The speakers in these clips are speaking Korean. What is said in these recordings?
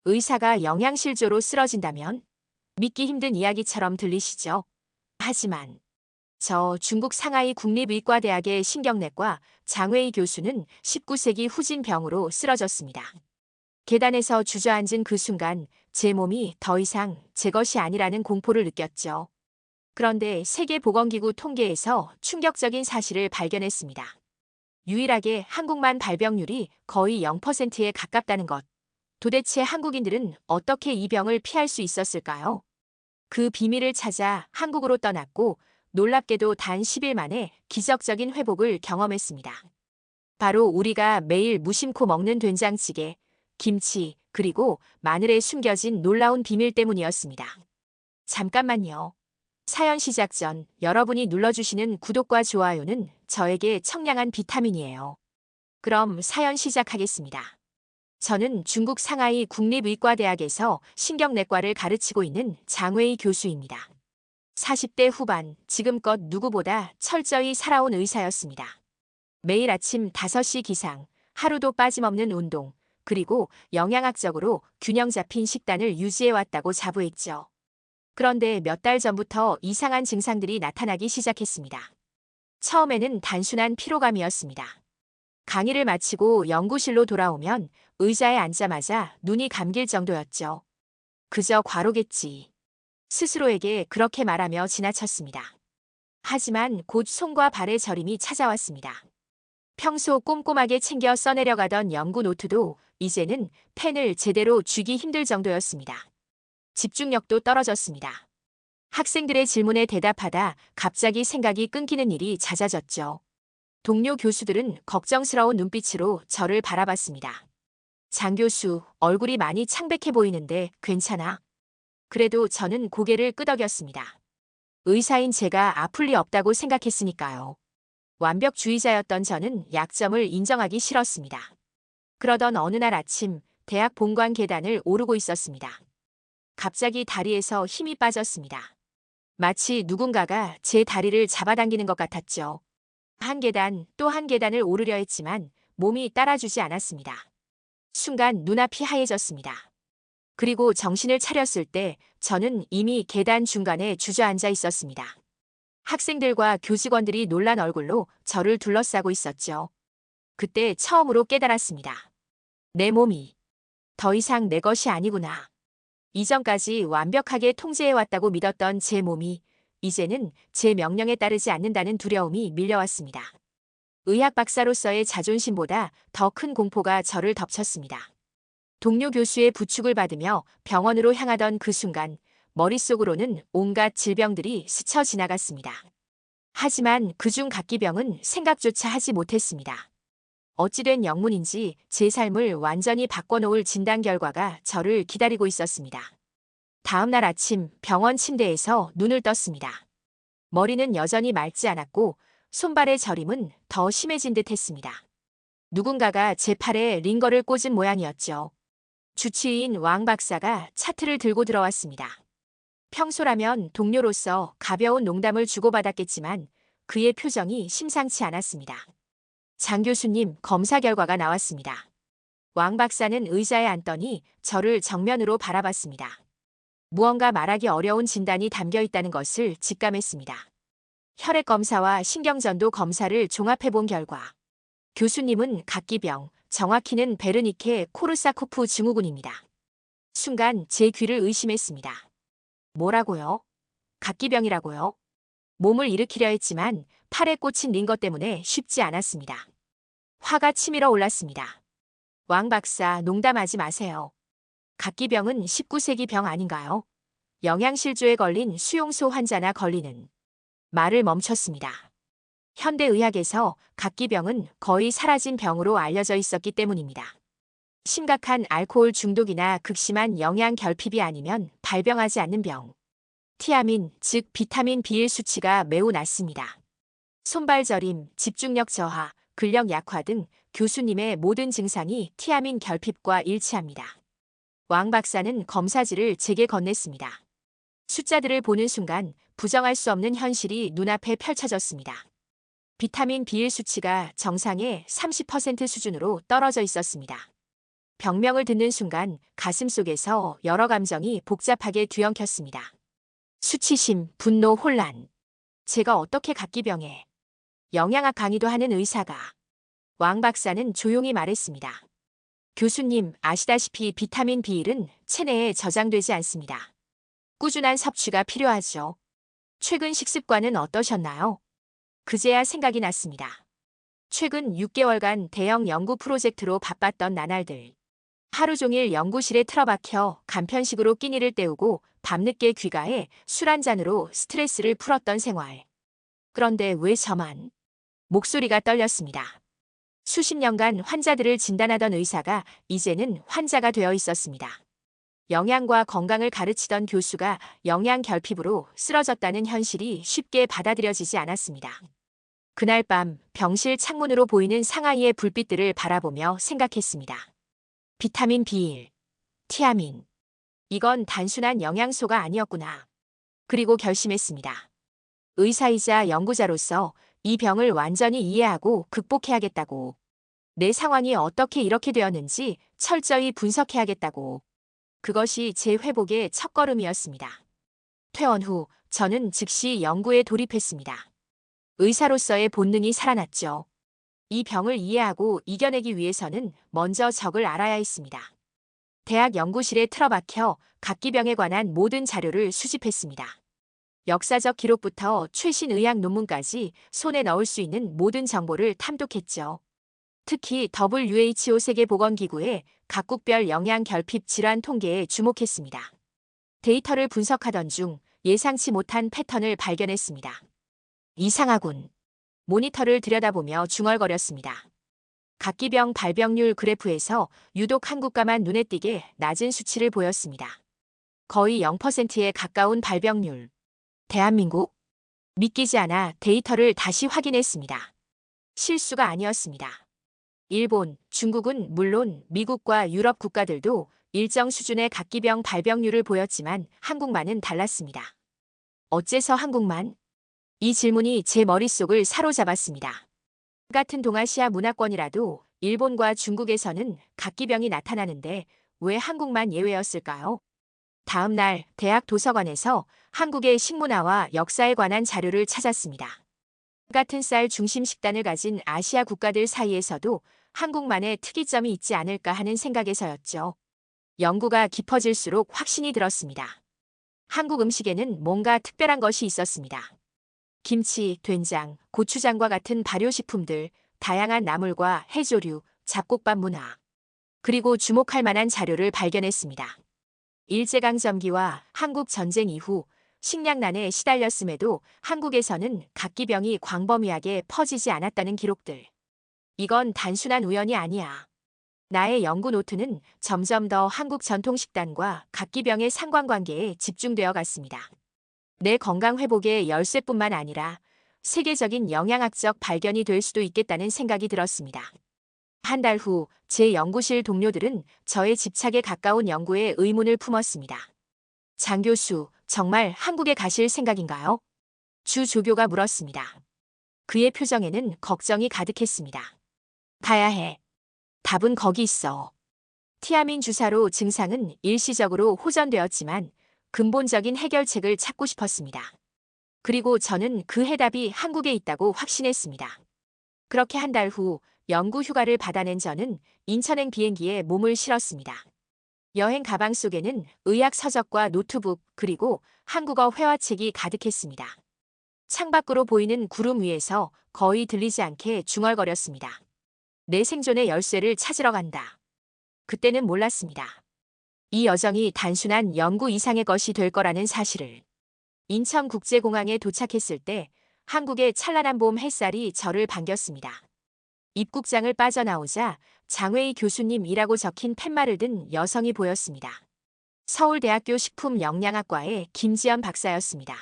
의사가 영양실조로 쓰러진다면 믿기 힘든 이야기처럼 들리시죠? 하지만 저 중국 상하이 국립의과대학의 신경내과 장웨이 교수는 19세기 후진 병으로 쓰러졌습니다. 계단에서 주저앉은 그 순간 제 몸이 더 이상 제 것이 아니라는 공포를 느꼈죠. 그런데 세계보건기구 통계에서 충격적인 사실을 발견했습니다. 유일하게 한국만 발병률이 거의 0%에 가깝다는 것. 도대체 한국인들은 어떻게 이 병을 피할 수 있었을까요? 그 비밀을 찾아 한국으로 떠났고 놀랍게도 단 10일 만에 기적적인 회복을 경험했습니다. 바로 우리가 매일 무심코 먹는 된장찌개, 김치, 그리고 마늘에 숨겨진 놀라운 비밀 때문이었습니다. 잠깐만요. 사연 시작 전 여러분이 눌러주시는 구독과 좋아요는 저에게 청량한 비타민이에요. 그럼 사연 시작하겠습니다. 저는 중국 상하이 국립의과대학에서 신경내과를 가르치고 있는 장웨이 교수입니다. 40대 후반, 지금껏 누구보다 철저히 살아온 의사였습니다. 매일 아침 5시 기상, 하루도 빠짐없는 운동, 그리고 영양학적으로 균형 잡힌 식단을 유지해왔다고 자부했죠. 그런데 몇 달 전부터 이상한 증상들이 나타나기 시작했습니다. 처음에는 단순한 피로감이었습니다. 강의를 마치고 연구실로 돌아오면 의자에 앉자마자 눈이 감길 정도였죠. 그저 과로겠지. 스스로에게 그렇게 말하며 지나쳤습니다. 하지만 곧 손과 발의 저림이 찾아왔습니다. 평소 꼼꼼하게 챙겨 써내려가던 연구 노트도 이제는 펜을 제대로 쥐기 힘들 정도였습니다. 집중력도 떨어졌습니다. 학생들의 질문에 대답하다 갑자기 생각이 끊기는 일이 잦아졌죠. 동료 교수들은 걱정스러운 눈빛으로 저를 바라봤습니다. 장 교수, 얼굴이 많이 창백해 보이는데 괜찮아? 그래도 저는 고개를 끄덕였습니다. 의사인 제가 아플 리 없다고 생각했으니까요. 완벽주의자였던 저는 약점을 인정하기 싫었습니다. 그러던 어느 날 아침, 대학 본관 계단을 오르고 있었습니다. 갑자기 다리에서 힘이 빠졌습니다. 마치 누군가가 제 다리를 잡아당기는 것 같았죠. 한 계단, 또 한 계단을 오르려 했지만 몸이 따라주지 않았습니다. 순간 눈앞이 하얘졌습니다. 그리고 정신을 차렸을 때 저는 이미 계단 중간에 주저앉아 있었습니다. 학생들과 교직원들이 놀란 얼굴로 저를 둘러싸고 있었죠. 그때 처음으로 깨달았습니다. 내 몸이 더 이상 내 것이 아니구나. 이전까지 완벽하게 통제해왔다고 믿었던 제 몸이 이제는 제 명령에 따르지 않는다는 두려움이 밀려왔습니다. 의학 박사로서의 자존심보다 더 큰 공포가 저를 덮쳤습니다. 동료 교수의 부축을 받으며 병원으로 향하던 그 순간 머릿속으로는 온갖 질병들이 스쳐 지나갔습니다. 하지만 그중 각기병은 생각조차 하지 못했습니다. 어찌된 영문인지 제 삶을 완전히 바꿔놓을 진단 결과가 저를 기다리고 있었습니다. 다음 날 아침 병원 침대에서 눈을 떴습니다. 머리는 여전히 맑지 않았고 손발의 저림은 더 심해진 듯 했습니다. 누군가가 제 팔에 링거를 꽂은 모양이었죠. 주치의인 왕 박사가 차트를 들고 들어왔습니다. 평소라면 동료로서 가벼운 농담을 주고받았겠지만 그의 표정이 심상치 않았습니다. 장 교수님, 검사 결과가 나왔습니다. 왕 박사는 의자에 앉더니 저를 정면으로 바라봤습니다. 무언가 말하기 어려운 진단이 담겨 있다는 것을 직감했습니다. 혈액 검사와 신경전도 검사를 종합해 본 결과 교수님은 각기병, 정확히는 베르니케 코르사코프 증후군입니다. 순간 제 귀를 의심했습니다. 뭐라고요? 각기병이라고요? 몸을 일으키려 했지만 팔에 꽂힌 링거 때문에 쉽지 않았습니다. 화가 치밀어 올랐습니다. 왕 박사, 농담하지 마세요. 각기병은 19세기 병 아닌가요? 영양실조에 걸린 수용소 환자나 걸리는. 말을 멈췄습니다. 현대의학에서 각기병은 거의 사라진 병으로 알려져 있었기 때문입니다. 심각한 알코올 중독이나 극심한 영양 결핍이 아니면 발병하지 않는 병. 티아민, 즉 비타민 B1 수치가 매우 낮습니다. 손발 저림, 집중력 저하, 근력 약화 등 교수님의 모든 증상이 티아민 결핍과 일치합니다. 왕 박사는 검사지를 제게 건넸습니다. 숫자들을 보는 순간 부정할 수 없는 현실이 눈앞에 펼쳐졌습니다. 비타민 B1 수치가 정상의 30% 수준으로 떨어져 있었습니다. 병명을 듣는 순간 가슴속에서 여러 감정이 복잡하게 뒤엉켰습니다. 수치심, 분노, 혼란. 제가 어떻게 각기병에 영양학 강의도 하는 의사가. 왕 박사는 조용히 말했습니다. 교수님, 아시다시피 비타민 B1은 체내에 저장되지 않습니다. 꾸준한 섭취가 필요하죠. 최근 식습관은 어떠셨나요? 그제야 생각이 났습니다. 최근 6개월간 대형 연구 프로젝트로 바빴던 나날들. 하루 종일 연구실에 틀어박혀 간편식으로 끼니를 때우고 밤늦게 귀가해 술 한 잔으로 스트레스를 풀었던 생활. 그런데 왜 저만? 목소리가 떨렸습니다. 수십 년간 환자들을 진단하던 의사가 이제는 환자가 되어 있었습니다. 영양과 건강을 가르치던 교수가 영양 결핍으로 쓰러졌다는 현실이 쉽게 받아들여지지 않았습니다. 그날 밤 병실 창문으로 보이는 상하이의 불빛들을 바라보며 생각했습니다. 비타민 B1, 티아민. 이건 단순한 영양소가 아니었구나. 그리고 결심했습니다. 의사이자 연구자로서 이 병을 완전히 이해하고 극복해야겠다고. 내 상황이 어떻게 이렇게 되었는지 철저히 분석해야겠다고. 그것이 제 회복의 첫걸음이었습니다. 퇴원 후 저는 즉시 연구에 돌입했습니다. 의사로서의 본능이 살아났죠. 이 병을 이해하고 이겨내기 위해서는 먼저 적을 알아야 했습니다. 대학 연구실에 틀어박혀 각기병에 관한 모든 자료를 수집했습니다. 역사적 기록부터 최신 의학 논문까지 손에 넣을 수 있는 모든 정보를 탐독했죠. 특히 WHO 세계보건기구의 각국별 영양 결핍 질환 통계에 주목했습니다. 데이터를 분석하던 중 예상치 못한 패턴을 발견했습니다. 이상하군. 모니터를 들여다보며 중얼거렸습니다. 각기병 발병률 그래프에서 유독 한 국가만 눈에 띄게 낮은 수치를 보였습니다. 거의 0%에 가까운 발병률. 대한민국? 믿기지 않아 데이터를 다시 확인했습니다. 실수가 아니었습니다. 일본, 중국은 물론 미국과 유럽 국가들도 일정 수준의 각기병 발병률을 보였지만 한국만은 달랐습니다. 어째서 한국만? 이 질문이 제 머릿속을 사로잡았습니다. 같은 동아시아 문화권이라도 일본과 중국에서는 각기병이 나타나는데 왜 한국만 예외였을까요? 다음 날 대학 도서관에서 한국의 식문화와 역사에 관한 자료를 찾았습니다. 같은 쌀 중심 식단을 가진 아시아 국가들 사이에서도 한국만의 특이점이 있지 않을까 하는 생각에서였죠. 연구가 깊어질수록 확신이 들었습니다. 한국 음식에는 뭔가 특별한 것이 있었습니다. 김치, 된장, 고추장과 같은 발효식품들, 다양한 나물과 해조류, 잡곡밥 문화. 그리고 주목할 만한 자료를 발견했습니다. 일제강점기와 한국 전쟁 이후 식량난에 시달렸음에도 한국에서는 각기병이 광범위하게 퍼지지 않았다는 기록들. 이건 단순한 우연이 아니야. 나의 연구 노트는 점점 더 한국 전통식단과 각기병의 상관관계에 집중되어 갔습니다. 내 건강 회복의 열쇠뿐만 아니라 세계적인 영양학적 발견이 될 수도 있겠다는 생각이 들었습니다. 한 달 후 제 연구실 동료들은 저의 집착에 가까운 연구에 의문을 품었습니다. 장 교수, 정말 한국에 가실 생각인가요? 주 조교가 물었습니다. 그의 표정에는 걱정이 가득했습니다. 가야 해. 답은 거기 있어. 티아민 주사로 증상은 일시적으로 호전되었지만 근본적인 해결책을 찾고 싶었습니다. 그리고 저는 그 해답이 한국에 있다고 확신했습니다. 그렇게 한 달 후 연구 휴가를 받아낸 저는 인천행 비행기에 몸을 실었습니다. 여행 가방 속에는 의학 서적과 노트북 그리고 한국어 회화책이 가득했습니다. 창밖으로 보이는 구름 위에서 거의 들리지 않게 중얼거렸습니다. 내 생존의 열쇠를 찾으러 간다. 그때는 몰랐습니다. 이 여정이 단순한 연구 이상의 것이 될 거라는 사실을. 인천국제공항에 도착했을 때 한국의 찬란한 봄 햇살이 저를 반겼습니다. 입국장을 빠져나오자 장웨이 교수님이라고 적힌 팻말을 든 여성이 보였습니다. 서울대학교 식품영양학과의 김지연 박사였습니다.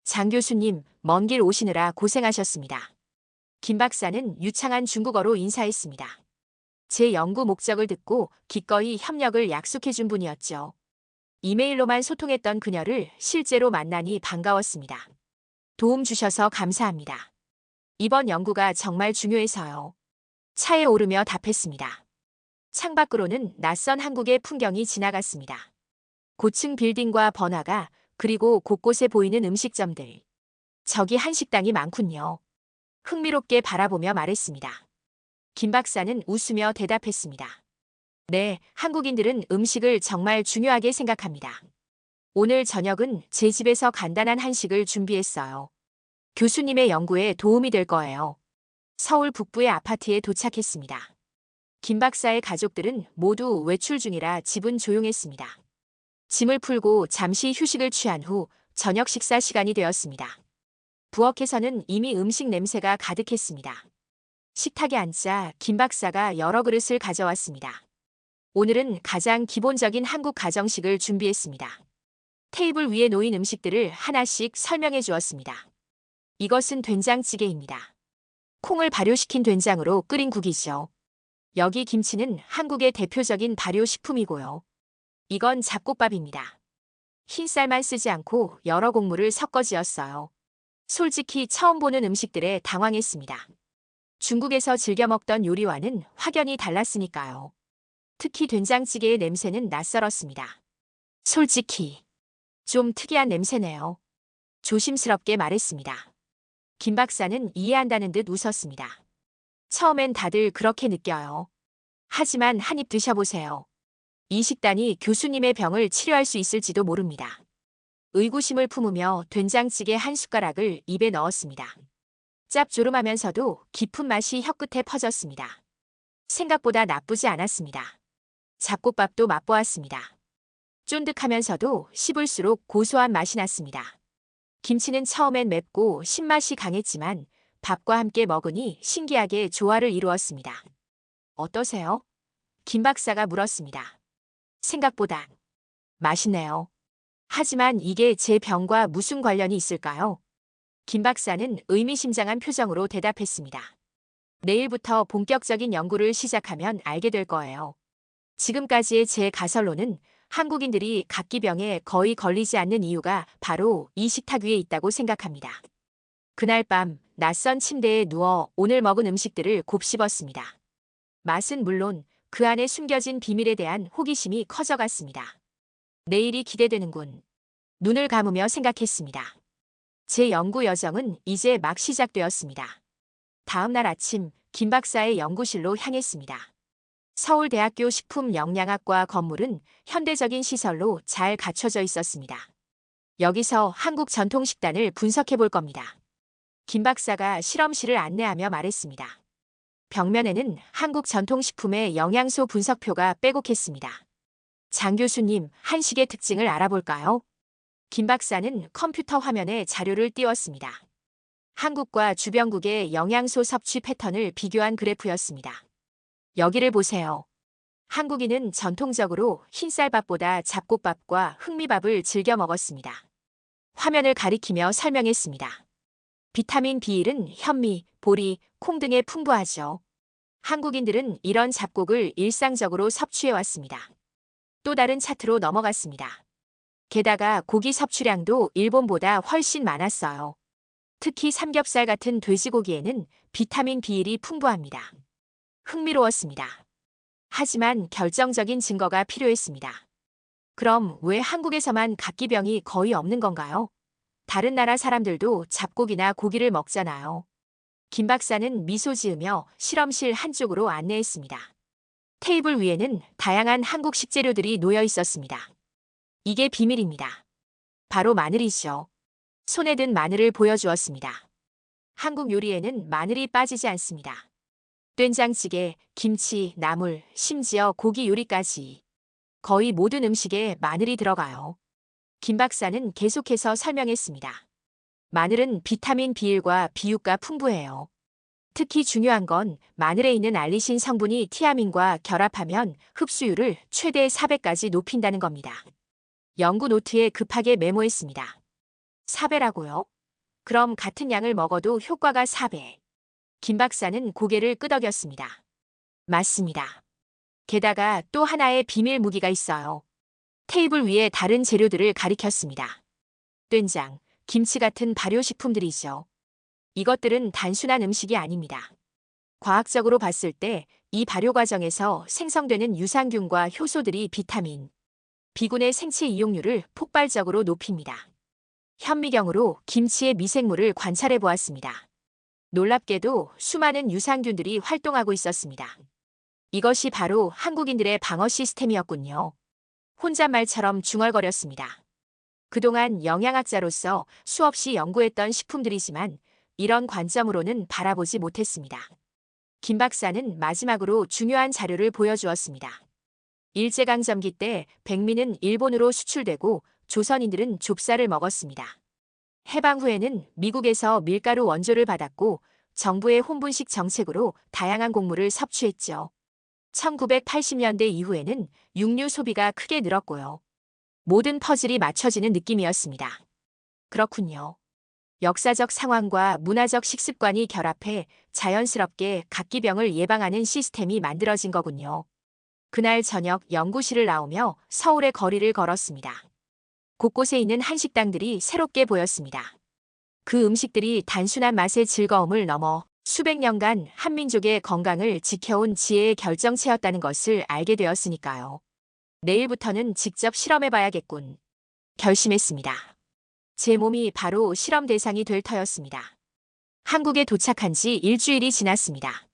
장 교수님, 먼 길 오시느라 고생하셨습니다. 김 박사는 유창한 중국어로 인사했습니다. 제 연구 목적을 듣고 기꺼이 협력을 약속해준 분이었죠. 이메일로만 소통했던 그녀를 실제로 만나니 반가웠습니다. 도움 주셔서 감사합니다. 이번 연구가 정말 중요해서요. 차에 오르며 답했습니다. 창밖으로는 낯선 한국의 풍경이 지나갔습니다. 고층 빌딩과 번화가, 그리고 곳곳에 보이는 음식점들. 저기 한식당이 많군요. 흥미롭게 바라보며 말했습니다. 김 박사는 웃으며 대답했습니다. 네, 한국인들은 음식을 정말 중요하게 생각합니다. 오늘 저녁은 제 집에서 간단한 한식을 준비했어요. 교수님의 연구에 도움이 될 거예요. 서울 북부의 아파트에 도착했습니다. 김 박사의 가족들은 모두 외출 중이라 집은 조용했습니다. 짐을 풀고 잠시 휴식을 취한 후 저녁 식사 시간이 되었습니다. 부엌에서는 이미 음식 냄새가 가득했습니다. 식탁에 앉자 김 박사가 여러 그릇을 가져왔습니다. 오늘은 가장 기본적인 한국 가정식을 준비했습니다. 테이블 위에 놓인 음식들을 하나씩 설명해 주었습니다. 이것은 된장찌개입니다. 콩을 발효시킨 된장으로 끓인 국이죠. 여기 김치는 한국의 대표적인 발효식품이고요. 이건 잡곡밥입니다. 흰쌀만 쓰지 않고 여러 곡물을 섞어 지었어요. 솔직히 처음 보는 음식들에 당황했습니다. 중국에서 즐겨 먹던 요리와는 확연히 달랐으니까요. 특히 된장찌개의 냄새는 낯설었습니다. 솔직히 좀 특이한 냄새네요. 조심스럽게 말했습니다. 김 박사는 이해한다는 듯 웃었습니다. 처음엔 다들 그렇게 느껴요. 하지만 한 입 드셔보세요. 이 식단이 교수님의 병을 치료할 수 있을지도 모릅니다. 의구심을 품으며 된장찌개 한 숟가락을 입에 넣었습니다. 짭조름하면서도 깊은 맛이 혀끝에 퍼졌습니다. 생각보다 나쁘지 않았습니다. 잡곡밥도 맛보았습니다. 쫀득하면서도 씹을수록 고소한 맛이 났습니다. 김치는 처음엔 맵고 신맛이 강했지만 밥과 함께 먹으니 신기하게 조화를 이루었습니다. 어떠세요? 김 박사가 물었습니다. 생각보다 맛있네요. 하지만 이게 제 병과 무슨 관련이 있을까요? 김 박사는 의미심장한 표정으로 대답했습니다. 내일부터 본격적인 연구를 시작하면 알게 될 거예요. 지금까지의 제 가설로는 한국인들이 각기병에 거의 걸리지 않는 이유가 바로 이 식탁 위에 있다고 생각합니다. 그날 밤 낯선 침대에 누워 오늘 먹은 음식들을 곱씹었습니다. 맛은 물론 그 안에 숨겨진 비밀에 대한 호기심이 커져갔습니다. 내일이 기대되는군. 눈을 감으며 생각했습니다. 제 연구 여정은 이제 막 시작되었습니다. 다음 날 아침 김 박사의 연구실로 향했습니다. 서울대학교 식품영양학과 건물은 현대적인 시설로 잘 갖춰져 있었습니다. 여기서 한국 전통 식단을 분석해 볼 겁니다. 김 박사가 실험실을 안내하며 말했습니다. 벽면에는 한국 전통식품의 영양소 분석표가 빼곡했습니다. 장 교수님, 한식의 특징을 알아볼까요? 김 박사는 컴퓨터 화면에 자료를 띄웠습니다. 한국과 주변국의 영양소 섭취 패턴을 비교한 그래프였습니다. 여기를 보세요. 한국인은 전통적으로 흰쌀밥보다 잡곡밥과 흑미밥을 즐겨 먹었습니다. 화면을 가리키며 설명했습니다. 비타민 B1은 현미, 보리, 콩 등에 풍부하죠. 한국인들은 이런 잡곡을 일상적으로 섭취해왔습니다. 또 다른 차트로 넘어갔습니다. 게다가 고기 섭취량도 일본보다 훨씬 많았어요. 특히 삼겹살 같은 돼지고기에는 비타민 B1이 풍부합니다. 흥미로웠습니다. 하지만 결정적인 증거가 필요했습니다. 그럼 왜 한국에서만 각기병이 거의 없는 건가요? 다른 나라 사람들도 잡곡이나 고기를 먹잖아요. 김 박사는 미소 지으며 실험실 한쪽으로 안내했습니다. 테이블 위에는 다양한 한국 식재료들이 놓여 있었습니다. 이게 비밀입니다. 바로 마늘이죠. 손에 든 마늘을 보여주었습니다. 한국 요리에는 마늘이 빠지지 않습니다. 된장찌개, 김치, 나물, 심지어 고기 요리까지. 거의 모든 음식에 마늘이 들어가요. 김 박사는 계속해서 설명했습니다. 마늘은 비타민 B1과 B6가 풍부해요. 특히 중요한 건 마늘에 있는 알리신 성분이 티아민과 결합하면 흡수율을 최대 4배까지 높인다는 겁니다. 연구 노트에 급하게 메모했습니다. 4배라고요? 그럼 같은 양을 먹어도 효과가 4배. 김 박사는 고개를 끄덕였습니다. 맞습니다. 게다가 또 하나의 비밀 무기가 있어요. 테이블 위에 다른 재료들을 가리켰습니다. 된장, 김치 같은 발효식품들이죠. 이것들은 단순한 음식이 아닙니다. 과학적으로 봤을 때 이 발효 과정에서 생성되는 유산균과 효소들이 비타민, B군의 생체 이용률을 폭발적으로 높입니다. 현미경으로 김치의 미생물을 관찰해 보았습니다. 놀랍게도 수많은 유산균들이 활동하고 있었습니다. 이것이 바로 한국인들의 방어 시스템이었군요. 혼잣말처럼 중얼거렸습니다. 그동안 영양학자로서 수없이 연구했던 식품들이지만 이런 관점으로는 바라보지 못했습니다. 김 박사는 마지막으로 중요한 자료를 보여주었습니다. 일제강점기 때 백미는 일본으로 수출되고 조선인들은 좁쌀을 먹었습니다. 해방 후에는 미국에서 밀가루 원조를 받았고 정부의 혼분식 정책으로 다양한 곡물을 섭취했죠. 1980년대 이후에는 육류 소비가 크게 늘었고요. 모든 퍼즐이 맞춰지는 느낌이었습니다. 그렇군요. 역사적 상황과 문화적 식습관이 결합해 자연스럽게 각기병을 예방하는 시스템이 만들어진 거군요. 그날 저녁 연구실을 나오며 서울의 거리를 걸었습니다. 곳곳에 있는 한식당들이 새롭게 보였습니다. 그 음식들이 단순한 맛의 즐거움을 넘어 수백 년간 한민족의 건강을 지켜온 지혜의 결정체였다는 것을 알게 되었으니까요. 내일부터는 직접 실험해봐야겠군. 결심했습니다. 제 몸이 바로 실험 대상이 될 터였습니다. 한국에 도착한 지 일주일이 지났습니다.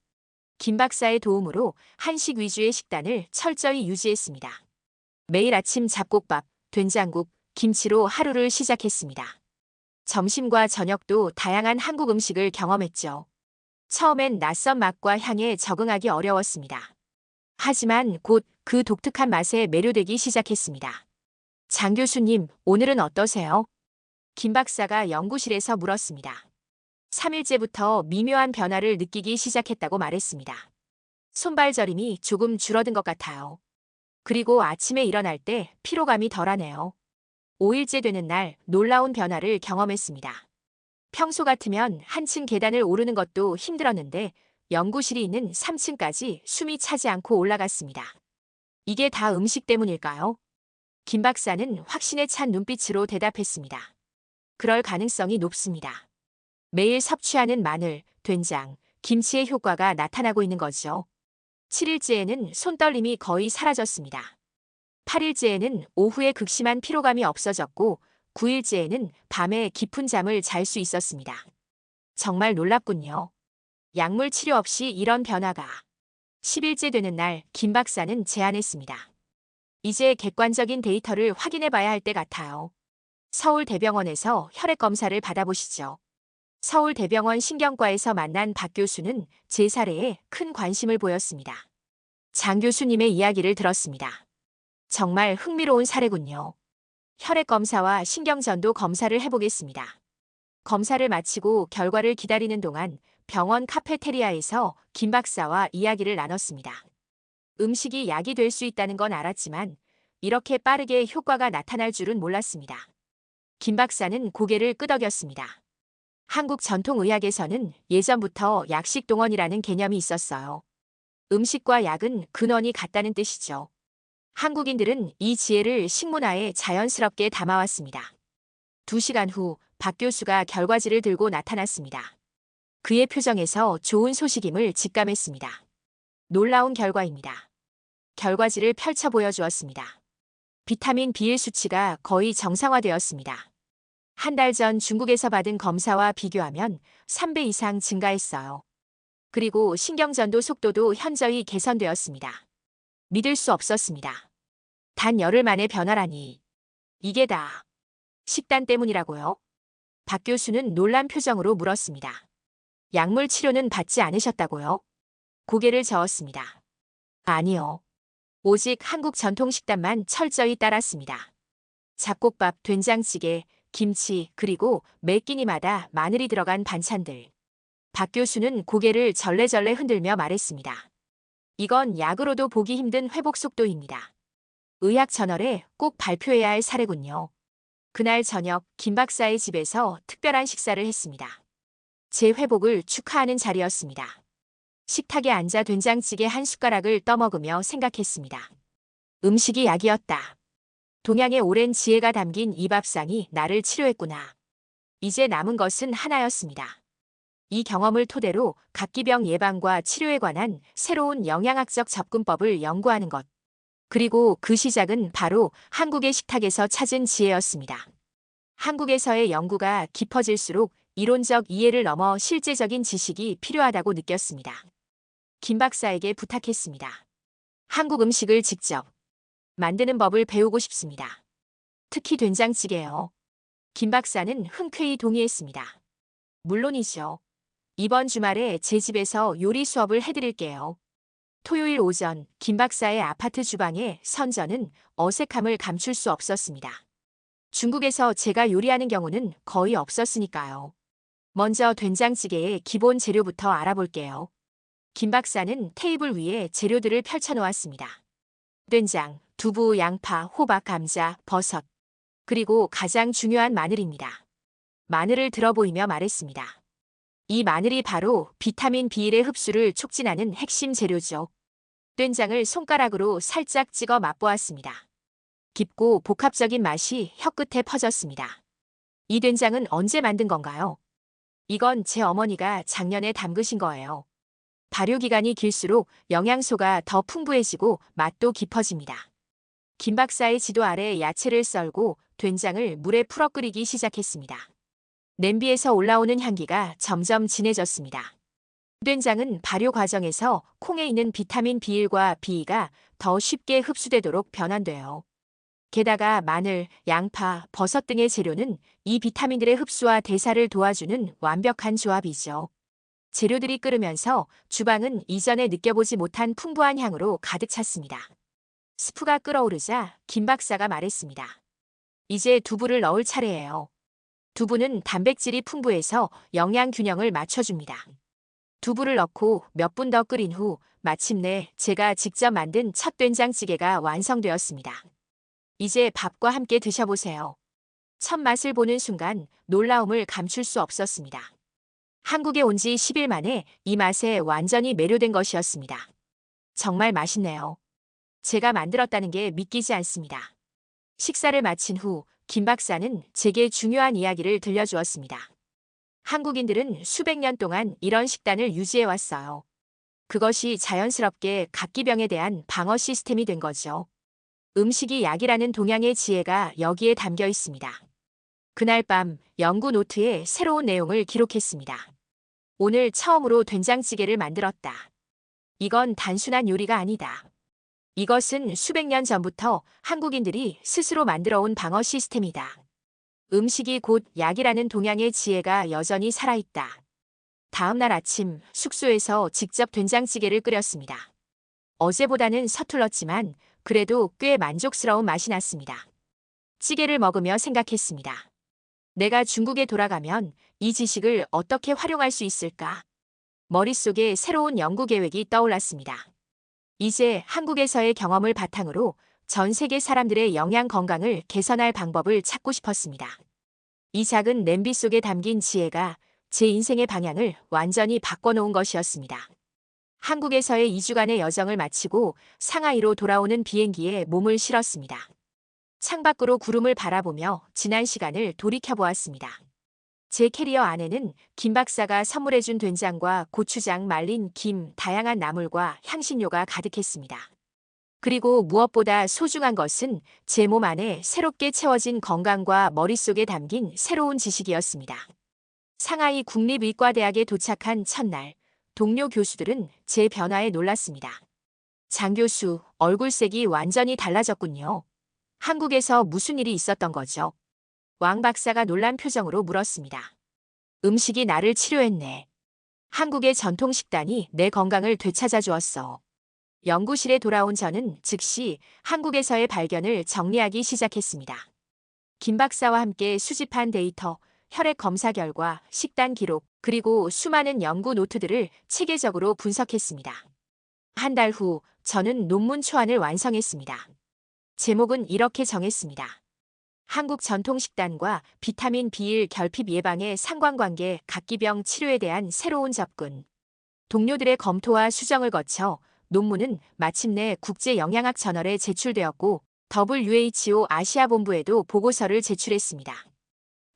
김 박사의 도움으로 한식 위주의 식단을 철저히 유지했습니다. 매일 아침 잡곡밥, 된장국, 김치로 하루를 시작했습니다. 점심과 저녁도 다양한 한국 음식을 경험했죠. 처음엔 낯선 맛과 향에 적응하기 어려웠습니다. 하지만 곧 그 독특한 맛에 매료되기 시작했습니다. 장 교수님, 오늘은 어떠세요? 김 박사가 연구실에서 물었습니다. 3일째부터 미묘한 변화를 느끼기 시작했다고 말했습니다. 손발 저림이 조금 줄어든 것 같아요. 그리고 아침에 일어날 때 피로감이 덜하네요. 5일째 되는 날 놀라운 변화를 경험했습니다. 평소 같으면 한층 계단을 오르는 것도 힘들었는데 연구실이 있는 3층까지 숨이 차지 않고 올라갔습니다. 이게 다 음식 때문일까요? 김 박사는 확신에 찬 눈빛으로 대답했습니다. 그럴 가능성이 높습니다. 매일 섭취하는 마늘, 된장, 김치의 효과가 나타나고 있는 거죠. 7일째에는 손떨림이 거의 사라졌습니다. 8일째에는 오후에 극심한 피로감이 없어졌고 9일째에는 밤에 깊은 잠을 잘 수 있었습니다. 정말 놀랍군요. 약물 치료 없이 이런 변화가. 10일째 되는 날 김 박사는 제안했습니다. 이제 객관적인 데이터를 확인해 봐야 할 때 같아요. 서울대병원에서 혈액 검사를 받아보시죠. 서울대병원 신경과에서 만난 박 교수는 제 사례에 큰 관심을 보였습니다. 장 교수님의 이야기를 들었습니다. 정말 흥미로운 사례군요. 혈액 검사와 신경전도 검사를 해보겠습니다. 검사를 마치고 결과를 기다리는 동안 병원 카페테리아에서 김 박사와 이야기를 나눴습니다. 음식이 약이 될 수 있다는 건 알았지만 이렇게 빠르게 효과가 나타날 줄은 몰랐습니다. 김 박사는 고개를 끄덕였습니다. 한국 전통의학에서는 예전부터 약식동원이라는 개념이 있었어요. 음식과 약은 근원이 같다는 뜻이죠. 한국인들은 이 지혜를 식문화에 자연스럽게 담아왔습니다. 2시간 후 박 교수가 결과지를 들고 나타났습니다. 그의 표정에서 좋은 소식임을 직감했습니다. 놀라운 결과입니다. 결과지를 펼쳐 보여주었습니다. 비타민 B1 수치가 거의 정상화되었습니다. 한 달 전 중국에서 받은 검사와 비교하면 3배 이상 증가했어요. 그리고 신경전도 속도도 현저히 개선되었습니다. 믿을 수 없었습니다. 단 열흘 만에 변화라니. 이게 다 식단 때문이라고요? 박 교수는 놀란 표정으로 물었습니다. 약물 치료는 받지 않으셨다고요? 고개를 저었습니다. 아니요. 오직 한국 전통 식단만 철저히 따랐습니다. 잡곡밥, 된장찌개, 김치, 그리고 매 끼니마다 마늘이 들어간 반찬들. 박 교수는 고개를 절레절레 흔들며 말했습니다. 이건 약으로도 보기 힘든 회복 속도입니다. 의학 저널에 꼭 발표해야 할 사례군요. 그날 저녁 김 박사의 집에서 특별한 식사를 했습니다. 제 회복을 축하하는 자리였습니다. 식탁에 앉아 된장찌개 한 숟가락을 떠먹으며 생각했습니다. 음식이 약이었다. 동양의 오랜 지혜가 담긴 이 밥상이 나를 치료했구나. 이제 남은 것은 하나였습니다. 이 경험을 토대로 각기병 예방과 치료에 관한 새로운 영양학적 접근법을 연구하는 것. 그리고 그 시작은 바로 한국의 식탁에서 찾은 지혜였습니다. 한국에서의 연구가 깊어질수록 이론적 이해를 넘어 실제적인 지식이 필요하다고 느꼈습니다. 김 박사에게 부탁했습니다. 한국 음식을 직접 만드는 법을 배우고 싶습니다. 특히 된장찌개요. 김 박사는 흔쾌히 동의했습니다. 물론이죠. 이번 주말에 제 집에서 요리 수업을 해드릴게요. 토요일 오전 김 박사의 아파트 주방에 선 저는 어색함을 감출 수 없었습니다. 중국에서 제가 요리하는 경우는 거의 없었으니까요. 먼저 된장찌개의 기본 재료부터 알아볼게요. 김 박사는 테이블 위에 재료들을 펼쳐놓았습니다. 된장, 두부, 양파, 호박, 감자, 버섯, 그리고 가장 중요한 마늘입니다. 마늘을 들어보이며 말했습니다. 이 마늘이 바로 비타민 B1의 흡수를 촉진하는 핵심 재료죠. 된장을 손가락으로 살짝 찍어 맛보았습니다. 깊고 복합적인 맛이 혀끝에 퍼졌습니다. 이 된장은 언제 만든 건가요? 이건 제 어머니가 작년에 담그신 거예요. 발효기간이 길수록 영양소가 더 풍부해지고 맛도 깊어집니다. 김 박사의 지도 아래 야채를 썰고 된장을 물에 풀어 끓이기 시작했습니다. 냄비에서 올라오는 향기가 점점 진해졌습니다. 된장은 발효 과정에서 콩에 있는 비타민 B1과 B2가 더 쉽게 흡수되도록 변환돼요. 게다가 마늘, 양파, 버섯 등의 재료는 이 비타민들의 흡수와 대사를 도와주는 완벽한 조합이죠. 재료들이 끓으면서 주방은 이전에 느껴보지 못한 풍부한 향으로 가득 찼습니다. 스프가 끓어오르자 김 박사가 말했습니다. 이제 두부를 넣을 차례예요. 두부는 단백질이 풍부해서 영양 균형을 맞춰줍니다. 두부를 넣고 몇 분 더 끓인 후 마침내 제가 직접 만든 첫 된장찌개가 완성되었습니다. 이제 밥과 함께 드셔보세요. 첫 맛을 보는 순간 놀라움을 감출 수 없었습니다. 한국에 온 지 10일 만에 이 맛에 완전히 매료된 것이었습니다. 정말 맛있네요. 제가 만들었다는 게 믿기지 않습니다. 식사를 마친 후 김 박사는 제게 중요한 이야기를 들려주었습니다. 한국인들은 수백 년 동안 이런 식단을 유지해왔어요. 그것이 자연스럽게 각기병에 대한 방어 시스템이 된 거죠. 음식이 약이라는 동양의 지혜가 여기에 담겨 있습니다. 그날 밤 연구 노트에 새로운 내용을 기록했습니다. 오늘 처음으로 된장찌개를 만들었다. 이건 단순한 요리가 아니다. 이것은 수백 년 전부터 한국인들이 스스로 만들어온 방어 시스템이다. 음식이 곧 약이라는 동양의 지혜가 여전히 살아있다. 다음 날 아침 숙소에서 직접 된장찌개를 끓였습니다. 어제보다는 서툴렀지만 그래도 꽤 만족스러운 맛이 났습니다. 찌개를 먹으며 생각했습니다. 내가 중국에 돌아가면 이 지식을 어떻게 활용할 수 있을까? 머릿속에 새로운 연구 계획이 떠올랐습니다. 이제 한국에서의 경험을 바탕으로 전 세계 사람들의 영양 건강을 개선할 방법을 찾고 싶었습니다. 이 작은 냄비 속에 담긴 지혜가 제 인생의 방향을 완전히 바꿔놓은 것이었습니다. 한국에서의 2주간의 여정을 마치고 상하이로 돌아오는 비행기에 몸을 실었습니다. 창밖으로 구름을 바라보며 지난 시간을 돌이켜보았습니다. 제 캐리어 안에는 김 박사가 선물해준 된장과 고추장, 말린 김, 다양한 나물과 향신료가 가득했습니다. 그리고 무엇보다 소중한 것은 제 몸 안에 새롭게 채워진 건강과 머릿속에 담긴 새로운 지식이었습니다. 상하이 국립의과대학에 도착한 첫날, 동료 교수들은 제 변화에 놀랐습니다. 장 교수, 얼굴색이 완전히 달라졌군요. 한국에서 무슨 일이 있었던 거죠? 왕 박사가 놀란 표정으로 물었습니다. 음식이 나를 치료했네. 한국의 전통 식단이 내 건강을 되찾아 주었어. 연구실에 돌아온 저는 즉시 한국에서의 발견을 정리하기 시작했습니다. 김 박사와 함께 수집한 데이터, 혈액 검사 결과, 식단 기록, 그리고 수많은 연구 노트들을 체계적으로 분석했습니다. 한 달 후 저는 논문 초안을 완성했습니다. 제목은 이렇게 정했습니다. 한국 전통 식단과 비타민 B1 결핍 예방의 상관관계, 각기병 치료에 대한 새로운 접근. 동료들의 검토와 수정을 거쳐 논문은 마침내 국제영양학 저널에 제출되었고 WHO 아시아 본부에도 보고서를 제출했습니다.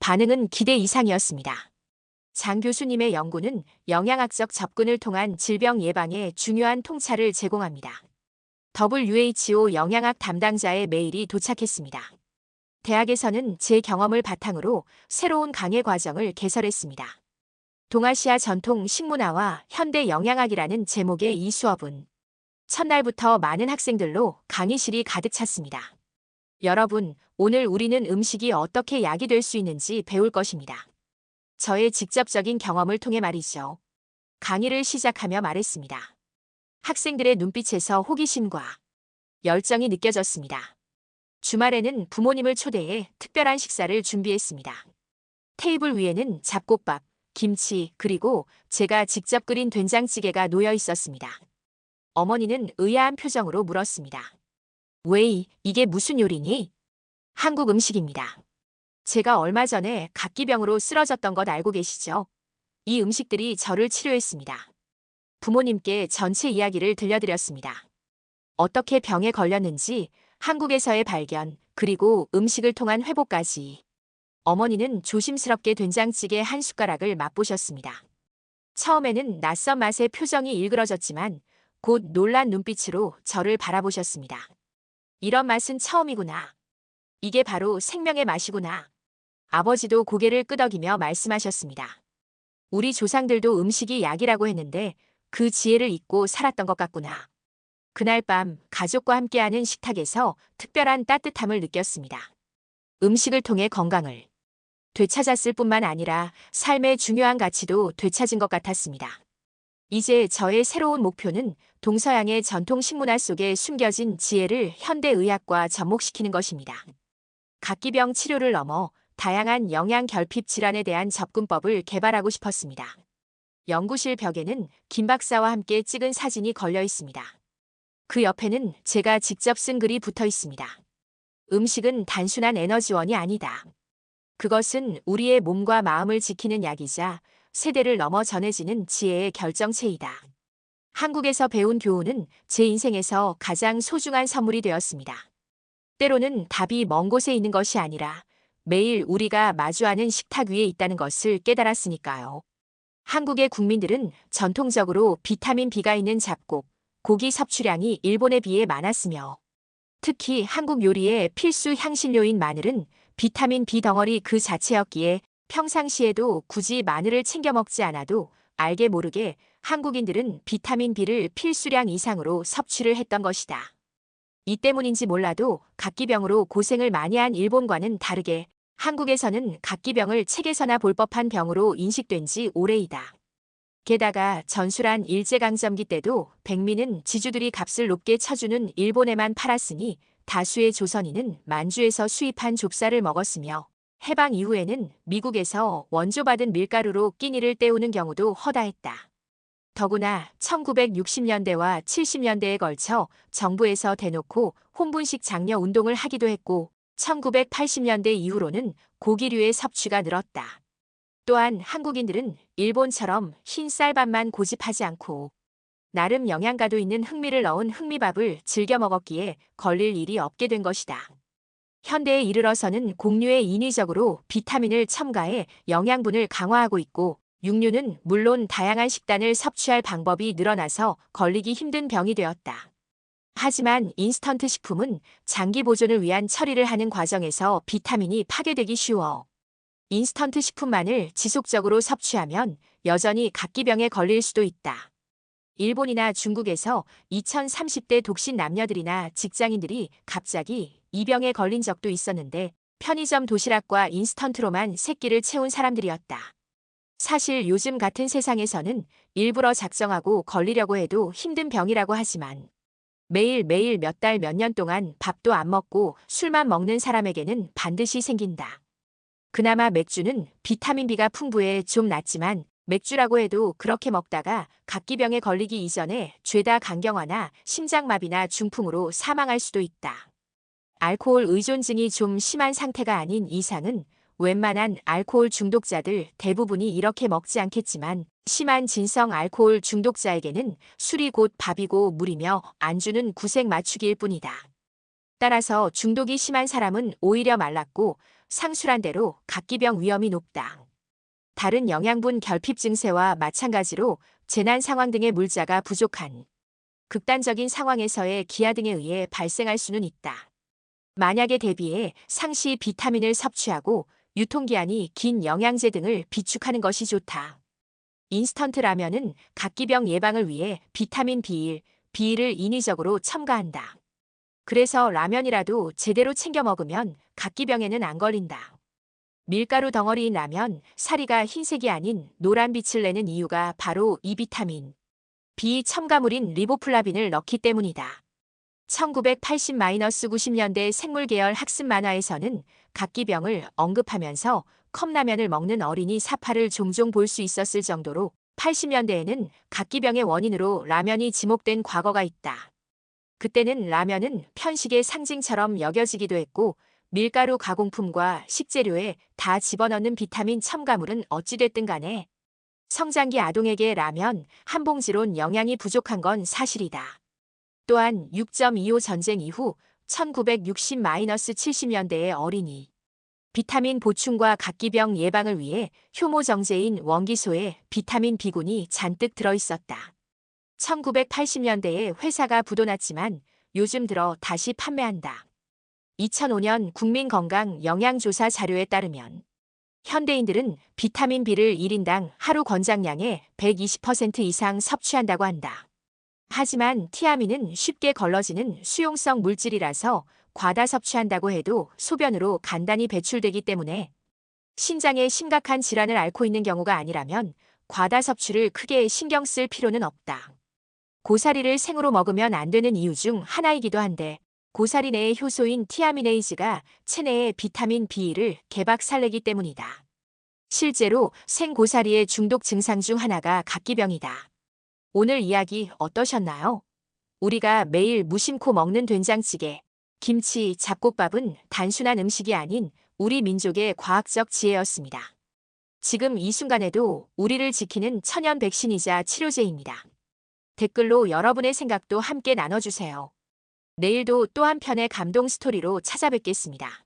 반응은 기대 이상이었습니다. 장 교수님의 연구는 영양학적 접근을 통한 질병 예방에 중요한 통찰을 제공합니다. WHO 영양학 담당자의 메일이 도착했습니다. 대학에서는 제 경험을 바탕으로 새로운 강의 과정을 개설했습니다. 동아시아 전통 식문화와 현대 영양학이라는 제목의 이 수업은 첫날부터 많은 학생들로 강의실이 가득 찼습니다. 여러분, 오늘 우리는 음식이 어떻게 약이 될 수 있는지 배울 것입니다. 저의 직접적인 경험을 통해 말이죠. 강의를 시작하며 말했습니다. 학생들의 눈빛에서 호기심과 열정이 느껴졌습니다. 주말에는 부모님을 초대해 특별한 식사를 준비했습니다. 테이블 위에는 잡곡밥, 김치, 그리고 제가 직접 끓인 된장찌개가 놓여 있었습니다. 어머니는 의아한 표정으로 물었습니다. 웨이, 이게 무슨 요리니? 한국 음식입니다. 제가 얼마 전에 각기병으로 쓰러졌던 것 알고 계시죠? 이 음식들이 저를 치료했습니다. 부모님께 전체 이야기를 들려드렸습니다. 어떻게 병에 걸렸는지, 한국에서의 발견, 그리고 음식을 통한 회복까지. 어머니는 조심스럽게 된장찌개 한 숟가락을 맛보셨습니다. 처음에는 낯선 맛의 표정이 일그러졌지만 곧 놀란 눈빛으로 저를 바라보셨습니다. 이런 맛은 처음이구나. 이게 바로 생명의 맛이구나. 아버지도 고개를 끄덕이며 말씀하셨습니다. 우리 조상들도 음식이 약이라고 했는데 그 지혜를 잊고 살았던 것 같구나. 그날 밤 가족과 함께하는 식탁에서 특별한 따뜻함을 느꼈습니다. 음식을 통해 건강을 되찾았을 뿐만 아니라 삶의 중요한 가치도 되찾은 것 같았습니다. 이제 저의 새로운 목표는 동서양의 전통 식문화 속에 숨겨진 지혜를 현대의학과 접목시키는 것입니다. 각기병 치료를 넘어 다양한 영양 결핍 질환에 대한 접근법을 개발하고 싶었습니다. 연구실 벽에는 김 박사와 함께 찍은 사진이 걸려 있습니다. 그 옆에는 제가 직접 쓴 글이 붙어 있습니다. 음식은 단순한 에너지원이 아니다. 그것은 우리의 몸과 마음을 지키는 약이자 세대를 넘어 전해지는 지혜의 결정체이다. 한국에서 배운 교훈은 제 인생에서 가장 소중한 선물이 되었습니다. 때로는 답이 먼 곳에 있는 것이 아니라 매일 우리가 마주하는 식탁 위에 있다는 것을 깨달았으니까요. 한국의 국민들은 전통적으로 비타민 B가 있는 잡곡, 고기 섭취량이 일본에 비해 많았으며 특히 한국 요리의 필수 향신료인 마늘은 비타민 B 덩어리 그 자체였기에 평상시에도 굳이 마늘을 챙겨 먹지 않아도 알게 모르게 한국인들은 비타민 B를 필수량 이상으로 섭취를 했던 것이다. 이 때문인지 몰라도 각기병으로 고생을 많이 한 일본과는 다르게 한국에서는 각기병을 책에서나 볼 법한 병으로 인식된 지 오래이다. 게다가 전술한 일제강점기 때도 백미는 지주들이 값을 높게 쳐주는 일본에만 팔았으니 다수의 조선인은 만주에서 수입한 좁쌀을 먹었으며 해방 이후에는 미국에서 원조받은 밀가루로 끼니를 때우는 경우도 허다했다. 더구나 1960년대와 70년대에 걸쳐 정부에서 대놓고 혼분식 장려 운동을 하기도 했고 1980년대 이후로는 고기류의 섭취가 늘었다. 또한 한국인들은 일본처럼 흰 쌀밥만 고집하지 않고 나름 영양가도 있는 흑미를 넣은 흑미밥을 즐겨 먹었기에 걸릴 일이 없게 된 것이다. 현대에 이르러서는 곡류에 인위적으로 비타민을 첨가해 영양분을 강화하고 있고 육류는 물론 다양한 식단을 섭취할 방법이 늘어나서 걸리기 힘든 병이 되었다. 하지만 인스턴트 식품은 장기 보존을 위한 처리를 하는 과정에서 비타민이 파괴되기 쉬워. 인스턴트 식품만을 지속적으로 섭취하면 여전히 각기병에 걸릴 수도 있다. 일본이나 중국에서 2030대 독신 남녀들이나 직장인들이 갑자기 이 병에 걸린 적도 있었는데 편의점 도시락과 인스턴트로만 새끼를 채운 사람들이었다. 사실 요즘 같은 세상에서는 일부러 작정하고 걸리려고 해도 힘든 병이라고 하지만 매일매일 몇 달 몇 년 동안 밥도 안 먹고 술만 먹는 사람에게는 반드시 생긴다. 그나마 맥주는 비타민 B가 풍부해 좀 낫지만 맥주라고 해도 그렇게 먹다가 각기병에 걸리기 이전에 죄다 간경화나 심장마비나 중풍으로 사망할 수도 있다. 알코올 의존증이 좀 심한 상태가 아닌 이상은 웬만한 알코올 중독자들 대부분이 이렇게 먹지 않겠지만 심한 진성 알코올 중독자에게는 술이 곧 밥이고 물이며 안주는 구색 맞추기일 뿐이다. 따라서 중독이 심한 사람은 오히려 말랐고 상술한 대로 각기병 위험이 높다. 다른 영양분 결핍 증세와 마찬가지로 재난 상황 등의 물자가 부족한 극단적인 상황에서의 기아 등에 의해 발생할 수는 있다. 만약에 대비해 상시 비타민을 섭취하고 유통기한이 긴 영양제 등을 비축하는 것이 좋다. 인스턴트 라면은 각기병 예방을 위해 비타민 B1, B2를 인위적으로 첨가한다. 그래서 라면이라도 제대로 챙겨 먹으면 각기병에는 안 걸린다. 밀가루 덩어리인 라면, 사리가 흰색이 아닌 노란빛을 내는 이유가 바로 이 비타민 B 첨가물인 리보플라빈을 넣기 때문이다. 1980-90년대 생물 계열 학습 만화에서는 각기병을 언급하면서 컵라면을 먹는 어린이 사파를 종종 볼 수 있었을 정도로 80년대에는 각기병의 원인으로 라면이 지목된 과거가 있다. 그때는 라면은 편식의 상징처럼 여겨지기도 했고 밀가루 가공품과 식재료에 다 집어넣는 비타민 첨가물은 어찌됐든 간에 성장기 아동에게 라면 한 봉지론 영양이 부족한 건 사실이다. 또한 6.25 전쟁 이후 1960-70년대의 어린이 비타민 보충과 각기병 예방을 위해 효모 정제인 원기소에 비타민 B군이 잔뜩 들어있었다. 1980년대에 회사가 부도났지만 요즘 들어 다시 판매한다. 2005년 국민건강영양조사 자료에 따르면 현대인들은 비타민 B를 1인당 하루 권장량의 120% 이상 섭취한다고 한다. 하지만 티아민은 쉽게 걸러지는 수용성 물질이라서 과다 섭취한다고 해도 소변으로 간단히 배출되기 때문에 신장에 심각한 질환을 앓고 있는 경우가 아니라면 과다 섭취를 크게 신경 쓸 필요는 없다. 고사리를 생으로 먹으면 안 되는 이유 중 하나이기도 한데 고사리 내의 효소인 티아미네이즈가 체내의 비타민 B를 개박살내기 때문이다. 실제로 생고사리의 중독 증상 중 하나가 각기병이다. 오늘 이야기 어떠셨나요? 우리가 매일 무심코 먹는 된장찌개, 김치, 잡곡밥은 단순한 음식이 아닌 우리 민족의 과학적 지혜였습니다. 지금 이 순간에도 우리를 지키는 천연 백신이자 치료제입니다. 댓글로 여러분의 생각도 함께 나눠주세요. 내일도 또 한 편의 감동 스토리로 찾아뵙겠습니다.